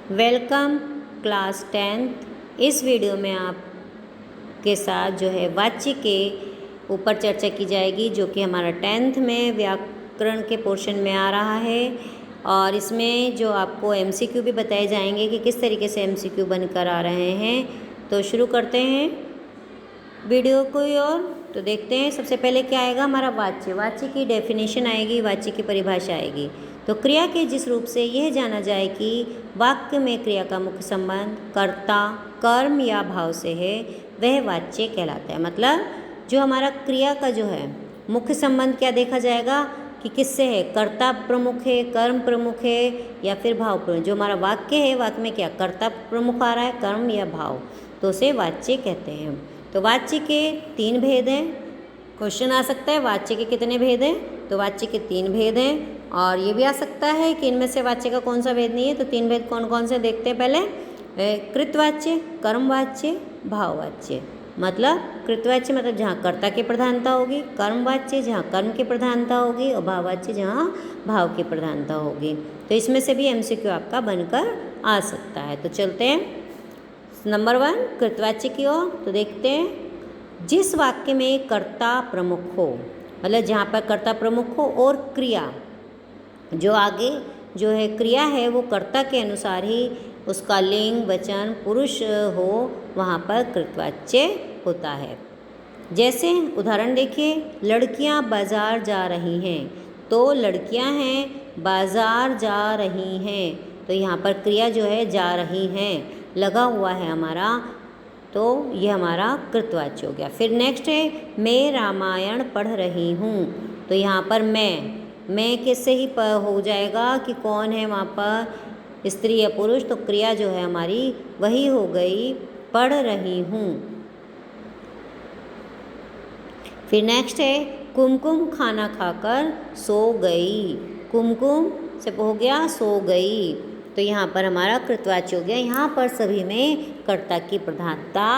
Welcome class 10th। इस video में आपके साथ जो है वाच्य के ऊपर चर्चा की जाएगी, जो कि हमारा 10th में व्याकरण के पोर्शन में आ रहा है। और इसमें जो आपको MCQ भी बताए जाएंगे कि किस तरीके से MCQ बनकर आ रहे हैं। तो शुरू करते हैं वीडियो को। और तो देखते हैं सबसे पहले क्या आएगा हमारा वाच्य। वाच्य की डेफिनेशन आएगी, वाच्य की परिभाषा आएगी। तो क्रिया के जिस रूप से यह जाना जाए कि वाक्य में क्रिया का मुख्य संबंध कर्ता, कर्म या भाव से है, वह वाच्य कहलाता है। मतलब जो हमारा क्रिया का जो है मुख्य संबंध क्या देखा जाएगा कि किससे है, कर्ता प्रमुख है, कर्म प्रमुख है या फिर भाव प्रमुख। जो हमारा वाक्य है, वाक्य में क्या कर्ता प्रमुख आ रहा है, कर्म या भाव, तो उसे वाच्य कहते हैं। तो वाच्य के 3 भेद हैं। क्वेश्चन आ सकता है वाच्य के कितने भेद हैं, तो वाच्य के 3 भेद हैं। और ये भी आ सकता है कि इनमें से वाच्य का कौन सा भेद नहीं है। तो 3 भेद कौन कौन से देखते हैं पहले। कृतवाच्य, कर्मवाच्य, भाववाच्य। मतलब कृतवाच्य मतलब जहाँ कर्ता की प्रधानता होगी, कर्मवाच्य जहाँ कर्म की प्रधानता होगी, और भाववाच्य जहाँ भाव की प्रधानता होगी। तो इसमें से भी MCQ आपका बनकर आ सकता है। तो चलते हैं नंबर 1 कृतवाच्य की ओर। तो देखते हैं जिस वाक्य में कर्ता प्रमुख हो, मतलब जहाँ पर कर्ता प्रमुख हो और क्रिया जो आगे जो है क्रिया है वो कर्ता के अनुसार ही उसका लिंग वचन पुरुष हो, वहाँ पर कृतवाच्य होता है। जैसे उदाहरण देखिए, लड़कियाँ बाज़ार जा रही हैं। तो लड़कियाँ हैं बाज़ार जा रही हैं, तो यहाँ पर क्रिया जो है जा रही हैं लगा हुआ है हमारा, तो ये हमारा कृतवाच्य हो गया। फिर नेक्स्ट है मैं रामायण पढ़ रही हूँ। तो यहाँ पर मैं किससे ही हो जाएगा कि कौन है वहाँ पर, स्त्री या पुरुष। तो क्रिया जो है हमारी वही हो गई पढ़ रही हूँ। फिर नेक्स्ट है कुमकुम खाना खाकर सो गई। कुमकुम से हो गया सो गई, तो यहाँ पर हमारा कृतवाच्य हो गया। यहाँ पर सभी में कर्ता की प्रधानता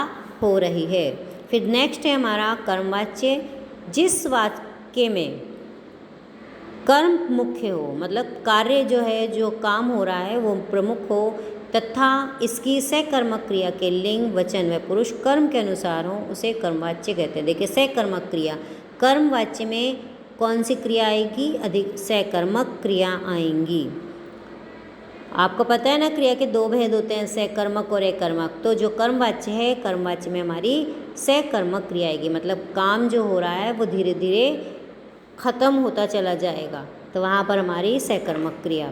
हो रही है। फिर नेक्स्ट है हमारा कर्मवाच्य। जिस वाक्य में कर्म मुख्य हो, मतलब कार्य जो है जो काम हो रहा है वो प्रमुख हो, तथा इसकी सकर्मक क्रिया के लिंग वचन व पुरुष कर्म के अनुसार हो, उसे कर्मवाच्य कहते हैं। देखिए सकर्मक क्रिया, कर्मवाच्य में कौन सी क्रिया आएगी, अधिक सकर्मक क्रिया आएंगी। आपको पता है ना क्रिया के 2 भेद होते हैं, सकर्मक और अकर्मक। तो जो कर्मवाच्य है, कर्मवाच्य में हमारी सकर्मक क्रिया आएगी, मतलब काम जो हो रहा है वो धीरे धीरे खत्म होता चला जाएगा, तो वहाँ पर हमारी सकर्मक क्रिया।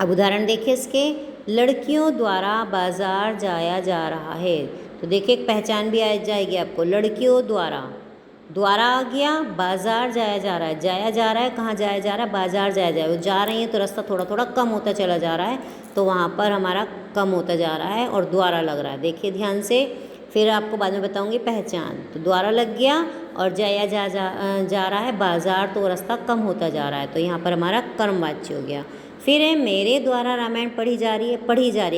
अब उदाहरण देखिए इसके, लड़कियों द्वारा बाजार जाया जा रहा है। तो देखिए एक पहचान भी आ जाएगी आपको, लड़कियों द्वारा, द्वारा आ गया, बाजार जाया जा रहा है, जाया जा रहा है, कहाँ जाया जा रहा है, बाजार जाया जा रहा है। वो जा रही है तो रास्ता थोड़ा थोड़ा कम होता चला जा रहा है, तो वहाँ पर हमारा कम होता जा रहा है और द्वारा लग रहा है। देखिए ध्यान से, फिर आपको बाद में बताऊंगी पहचान। तो द्वारा लग गया और जाया जा रहा है बाजार, तो रास्ता कम होता जा रहा है, तो यहाँ पर हमारा कर्मवाच्य हो गया। फिर है मेरे द्वारा रामायण पढ़ी जा रही है।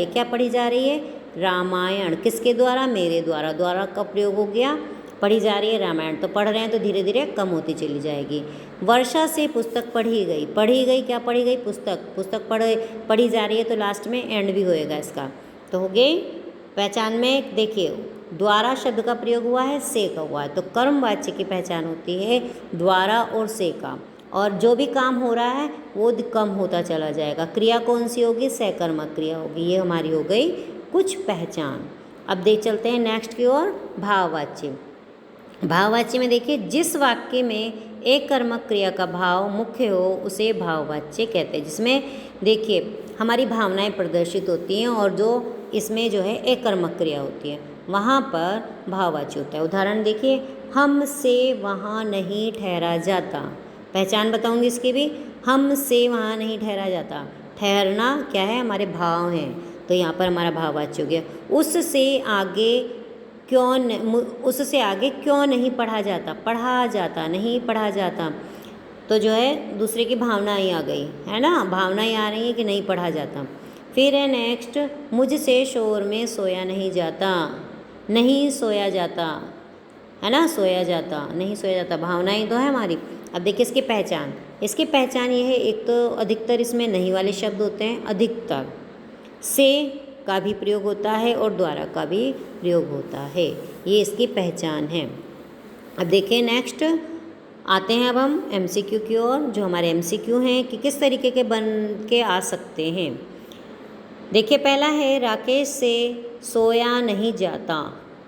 क्या पढ़ी जा रही है, रामायण। किसके द्वारा, मेरे द्वारा, द्वारा का प्रयोग हो गया। पढ़ी जा रही है रामायण, तो पढ़ रहे हैं तो धीरे धीरे कम होती चली जाएगी। वर्षा से पुस्तक पढ़ी गई, क्या पढ़ी गई, पुस्तक पढ़ी जा रही है, तो लास्ट में एंड भी होएगा इसका। तो हो गई पहचान में। देखिए द्वारा शब्द का प्रयोग हुआ है, से का हुआ है, तो कर्मवाच्य की पहचान होती है द्वारा और से का। और जो भी काम हो रहा है वो कम होता चला जाएगा। क्रिया कौन सी होगी, सकर्मक क्रिया होगी। ये हमारी हो गई कुछ पहचान। अब देख चलते हैं नेक्स्ट की ओर, भाववाच्य। भाववाच्य में देखिए जिस वाक्य में एक कर्मक क्रिया का भाव मुख्य हो, उसे भाववाच्य कहते हैं। जिसमें देखिए हमारी भावनाएं प्रदर्शित होती हैं और जो इसमें जो है एक कर्मक क्रिया होती है, वहाँ पर भाववाच्य होता है। उदाहरण देखिए, हमसे वहाँ नहीं ठहरा जाता। पहचान बताऊंगी इसकी भी, हमसे वहाँ नहीं ठहरा जाता। ठहरना क्या है, हमारे भाव हैं, तो यहाँ पर हमारा भाववाच्य हो गया। उससे आगे क्यों नहीं पढ़ा जाता, नहीं पढ़ा जाता, तो जो है दूसरे की भावनाएं आ गई है ना, भावनाएं आ रही हैं कि नहीं पढ़ा जाता। फिर है नेक्स्ट, मुझसे शोर में सोया नहीं जाता, नहीं सोया जाता है ना, सोया जाता, नहीं सोया जाता, भावनाएं तो है हमारी। अब देखिए इसकी पहचान ये है, एक तो अधिकतर इसमें नहीं वाले शब्द होते हैं, अधिकतर से का भी प्रयोग होता है और द्वारा का भी प्रयोग होता है। ये इसकी पहचान है। अब देखिए नेक्स्ट आते हैं अब हम एमसीक्यू की ओर। जो हमारे एमसीक्यू हैं कि किस तरीके के बन के आ सकते हैं। देखिए पहला है राकेश से सोया नहीं जाता,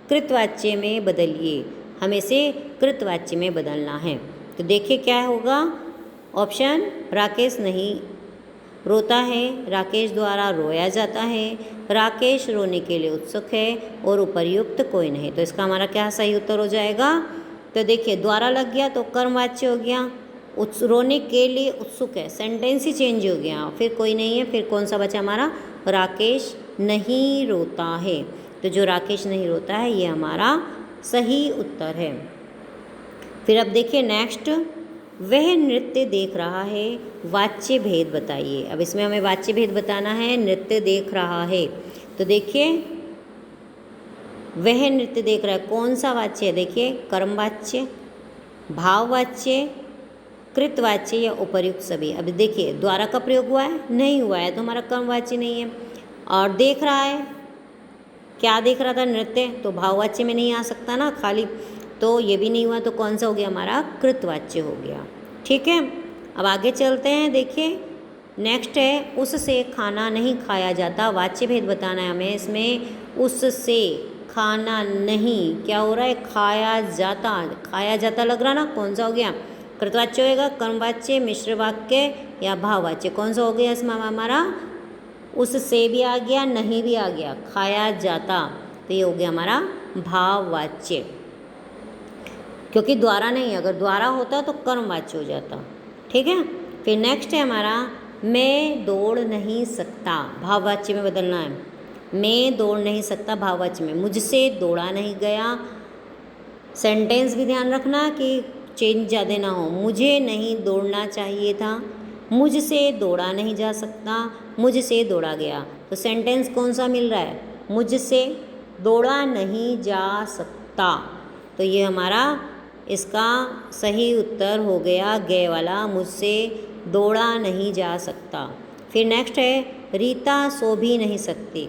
कृतवाच्य में बदलिए। हमें इसे कृतवाच्य में बदलना है। तो देखिए क्या होगा। ऑप्शन राकेश नहीं रोता है, राकेश द्वारा रोया जाता है, राकेश रोने के लिए उत्सुक है और उपर्युक्त कोई नहीं। तो इसका हमारा क्या सही उत्तर हो जाएगा। तो देखिए द्वारा लग गया तो कर्मवाच्य हो गया, रोने के लिए उत्सुक है, सेंटेंस ही चेंज हो गया, फिर कोई नहीं है, फिर कौन सा बचा हमारा राकेश नहीं रोता है। तो जो राकेश नहीं रोता है ये हमारा सही उत्तर है। फिर अब देखिए नेक्स्ट, वह नृत्य देख रहा है, वाच्य भेद बताइए। अब इसमें हमें वाच्य भेद बताना है। नृत्य देख रहा है तो देखिए वह नृत्य देख रहा है, कौन सा वाच्य है। देखिए कर्मवाच्य, भाववाच्य, कृतवाच्य या उपर्युक्त सभी। अब देखिए द्वारा का प्रयोग हुआ है, नहीं हुआ है तो हमारा कर्मवाच्य नहीं है। और देख रहा है, क्या देख रहा था, नृत्य, तो भाववाच्य में नहीं आ सकता ना खाली, तो ये भी नहीं हुआ तो कौन सा हो गया हमारा कृतवाच्य हो गया। ठीक है, अब आगे चलते हैं। देखिए नेक्स्ट है उससे खाना नहीं खाया जाता, वाच्य भेद बताना है हमें इसमें। उससे खाना नहीं क्या हो रहा है, खाया जाता, खाया जाता लग रहा ना, कौन सा हो गया कृतवाच्य होगा, कर्मवाच्य, मिश्र वाक्य या भाववाच्य, कौन सा हो गया इसमें हमारा। उससे भी आ गया, नहीं भी आ गया, खाया जाता, तो ये हो गया हमारा भाववाच्य, क्योंकि द्वारा नहीं, अगर द्वारा होता तो कर्मवाच्य हो जाता। ठीक है, फिर नेक्स्ट है हमारा मैं दौड़ नहीं सकता, भाववाच्य में बदलना है। मैं दौड़ नहीं सकता भाववाच्य में, मुझसे दौड़ा नहीं गया, सेंटेंस भी ध्यान रखना कि चेंज ज़्यादा ना हो। मुझे नहीं दौड़ना चाहिए था, मुझसे दौड़ा नहीं जा सकता, मुझसे दौड़ा गया, तो सेंटेंस कौन सा मिल रहा है, मुझसे दौड़ा नहीं जा सकता, तो ये हमारा इसका सही उत्तर हो गया गे वाला, मुझसे दौड़ा नहीं जा सकता। फिर नेक्स्ट है रीता सो भी नहीं सकती।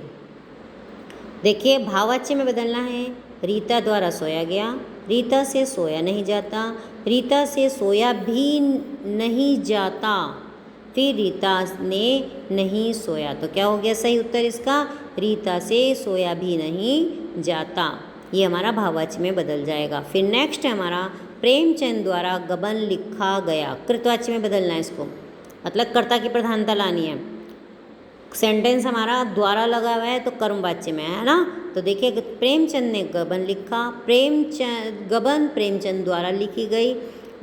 देखिए भाववाच्य में बदलना है। रीता द्वारा सोया गया, रीता से सोया नहीं जाता, रीता से सोया भी नहीं जाता, फिर रीता ने नहीं सोया, तो क्या हो गया सही उत्तर इसका, रीता से सोया भी नहीं जाता, ये हमारा भाववाच्य में बदल जाएगा। फिर नेक्स्ट है हमारा प्रेमचंद द्वारा गबन लिखा गया, कृतवाच्य में बदलना है इसको, मतलब कर्ता की प्रधानता लानी है। सेंटेंस हमारा द्वारा लगा हुआ है तो कर्मवाच्य में है ना, तो देखिए प्रेमचंद ने गबन लिखा, गबन प्रेमचंद द्वारा लिखी गई,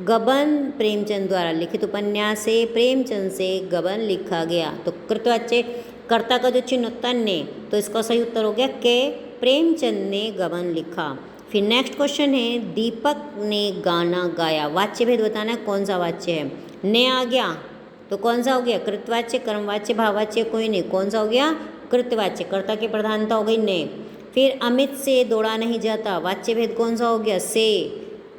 गबन प्रेमचंद द्वारा लिखित उपन्यास से प्रेमचंद से गबन लिखा गया, तो कृतवाच्य कर्ता का जो चिन्ह होता है ने, तो इसका सही उत्तर हो गया के प्रेमचंद ने गबन लिखा। फिर नेक्स्ट क्वेश्चन है दीपक ने गाना गाया, वाच्य भेद बताना है, कौन सा वाच्य है, ने आ गया तो कौन सा हो गया कृतवाच्य, कर्मवाच्य, भाववाच्य कोई नहीं, कौन सा हो गया कृतवाच्य, कर्ता की प्रधानता हो गई ने। फिर अमित से दौड़ा नहीं जाता, वाच्य भेद कौन सा हो गया से,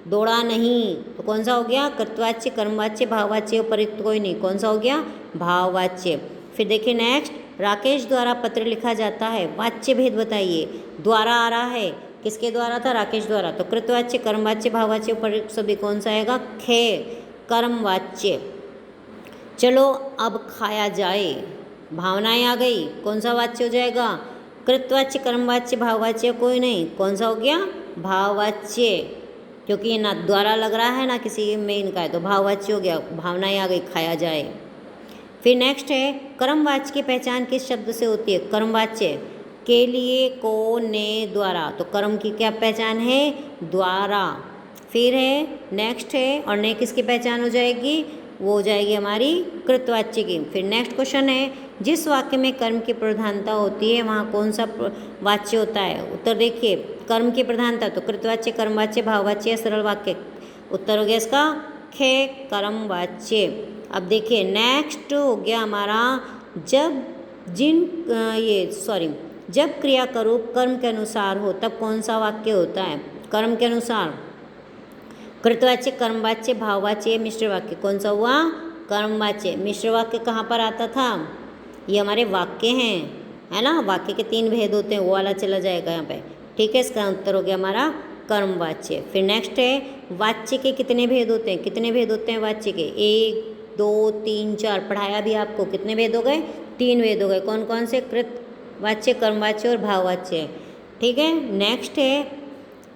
दौड़ा नहीं तो कौन सा हो गया कृतवाच्य, कर्मवाच्य, भाववाच्य, उपयुक्त कोई नहीं, कौन सा हो गया भाववाच्य। फिर देखिए नेक्स्ट राकेश द्वारा पत्र लिखा जाता है, वाच्य भेद बताइए, द्वारा आ रहा है, किसके द्वारा था राकेश द्वारा, तो कृतवाच्य, कर्मवाच्य, भाववाच्य, उपयुक्त सभी कौन सा आएगा खे कर्मवाच्य। चलो अब खाया जाए, भावनाएं आ गई, कौन सा वाच्य हो जाएगा कृतवाच्य, कर्मवाच्य, भाववाच्य कोई नहीं, कौन सा हो गया भाववाच्य, क्योंकि ये ना द्वारा लग रहा है ना किसी में इनका है, तो भाववाच्य हो गया, भावनाएं आ गई खाया जाए। फिर नेक्स्ट है कर्मवाच्य की पहचान किस शब्द से होती है, कर्मवाच्य के लिए, को, ने, द्वारा, तो कर्म की क्या पहचान है द्वारा। फिर है नेक्स्ट है और ने किसकी पहचान हो जाएगी, वो हो जाएगी हमारी कृतवाच्य की। फिर नेक्स्ट क्वेश्चन है जिस वाक्य में कर्म की प्रधानता होती है वहाँ कौन सा वाच्य होता है, उत्तर देखिए कर्म की प्रधानता, तो कृतवाच्य, कर्मवाच्य, भाववाच्य या सरल वाक्य, उत्तर हो गया इसका खे कर्मवाच्य। अब देखिए नेक्स्ट हो गया हमारा जब क्रिया का रूप कर्म के अनुसार हो तब कौन सा वाक्य होता है, कर्म के अनुसार, कृतवाच्य, कर्मवाच्य, भाववाच्य, मिश्र वाक्य, कौन सा हुआ कर्मवाच्य। मिश्र वाक्य कहाँ पर आता था, ये हमारे वाक्य हैं, है ना, वाक्य के 3 भेद होते हैं, वो वाला चला जाएगा यहाँ पे। ठीक है, इसका उत्तर हो गया हमारा कर्मवाच्य। फिर नेक्स्ट है वाच्य के कितने भेद होते हैं, कितने भेद होते हैं वाच्य के? 1 2 3 4 पढ़ाया भी आपको, कितने भेद हो गए? 3 भेद हो गए। कौन कौन से? कृत वाच्य, कर्मवाच्य और भाववाच्य। ठीक है, नेक्स्ट है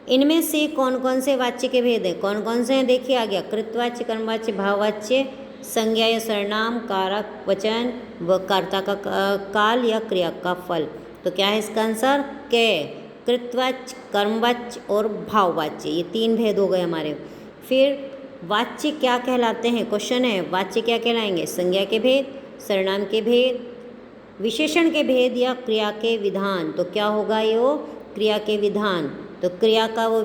इनमें से कौन कौन से वाच्य के भेद हैं? कौन कौन से हैं? देखिए आ गया, कृतवाच्य, कर्मवाच्य, भाववाच्य, संज्ञा या सर्वनाम, कारक वचन व कर्ता का काल या क्रिया का फल। तो क्या है इसका आंसर? के कृतवाच्य, कर्मवाच्य और भाववाच्य, ये 3 भेद हो गए हमारे। फिर वाच्य क्या कहलाते हैं? क्वेश्चन है, वाच्य क्या कहलाएंगे? संज्ञा के भेद, सर्वनाम के भेद, विशेषण के भेद या क्रिया के विधान। तो क्या होगा ये? वो क्रिया के विधान। तो क्रिया का वो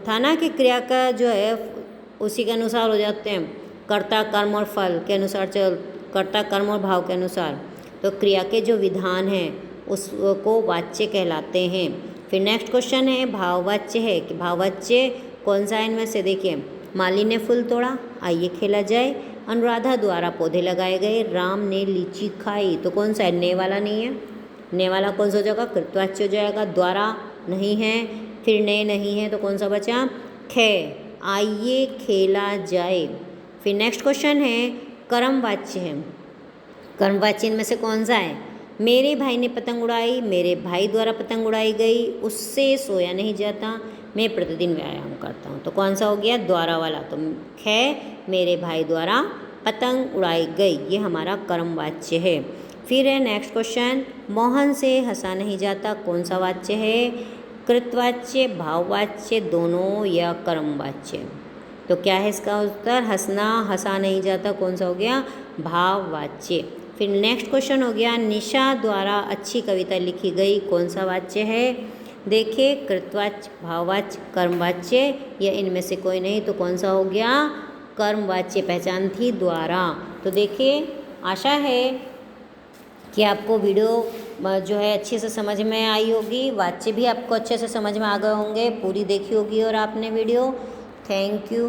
था ना कि क्रिया का जो है उसी के अनुसार हो जाते हैं, कर्ता कर्म और फल के अनुसार चल, कर्ता कर्म और भाव के अनुसार। तो क्रिया के जो विधान हैं उसको वाच्य कहलाते हैं। फिर नेक्स्ट क्वेश्चन है भाववाच्य है कि भाववाच्य कौन सा है इनमें से? देखिए, माली ने फूल तोड़ा, आइए खेला जाए, अनुराधा द्वारा पौधे लगाए गए, राम ने लीची खाई। तो कौन सा है? ने वाला नहीं है, ने वाला कौन सा हो जाएगा? कृतवाच्य हो जाएगा। द्वारा नहीं है, फिर ने नहीं है, तो कौन सा बचा? खे, आइए खेला जाए। फिर नेक्स्ट क्वेश्चन है कर्मवाच्य है, कर्मवाच्य इनमें से कौन सा है? मेरे भाई ने पतंग उड़ाई, मेरे भाई द्वारा पतंग उड़ाई गई, उससे सोया नहीं जाता, मैं प्रतिदिन व्यायाम करता हूँ। तो कौन सा हो गया? द्वारा वाला। तो खे, मेरे भाई द्वारा पतंग उड़ाई गई, ये हमारा कर्मवाच्य है। फिर है नेक्स्ट क्वेश्चन, मोहन से हंसा नहीं जाता, कौन सा वाच्य है? कृतवाच्य, भाववाच्य दोनों या कर्मवाच्य? तो क्या है इसका उत्तर? हंसना, हंसा नहीं जाता, कौन सा हो गया? भाववाच्य। फिर नेक्स्ट क्वेश्चन हो गया, निशा द्वारा अच्छी कविता लिखी गई, कौन सा वाच्य है? देखिए, कृतवाच्य, भाववाच्य, कर्मवाच्य या इनमें से कोई नहीं, तो कौन सा हो गया? कर्मवाच्य पहचान थी द्वारा। तो देखिए, आशा है कि आपको वीडियो जो है अच्छे से समझ में आई होगी, वाच्य भी आपको अच्छे से समझ में आ गए होंगे, पूरी देखी होगी और आपने वीडियो। Thank you.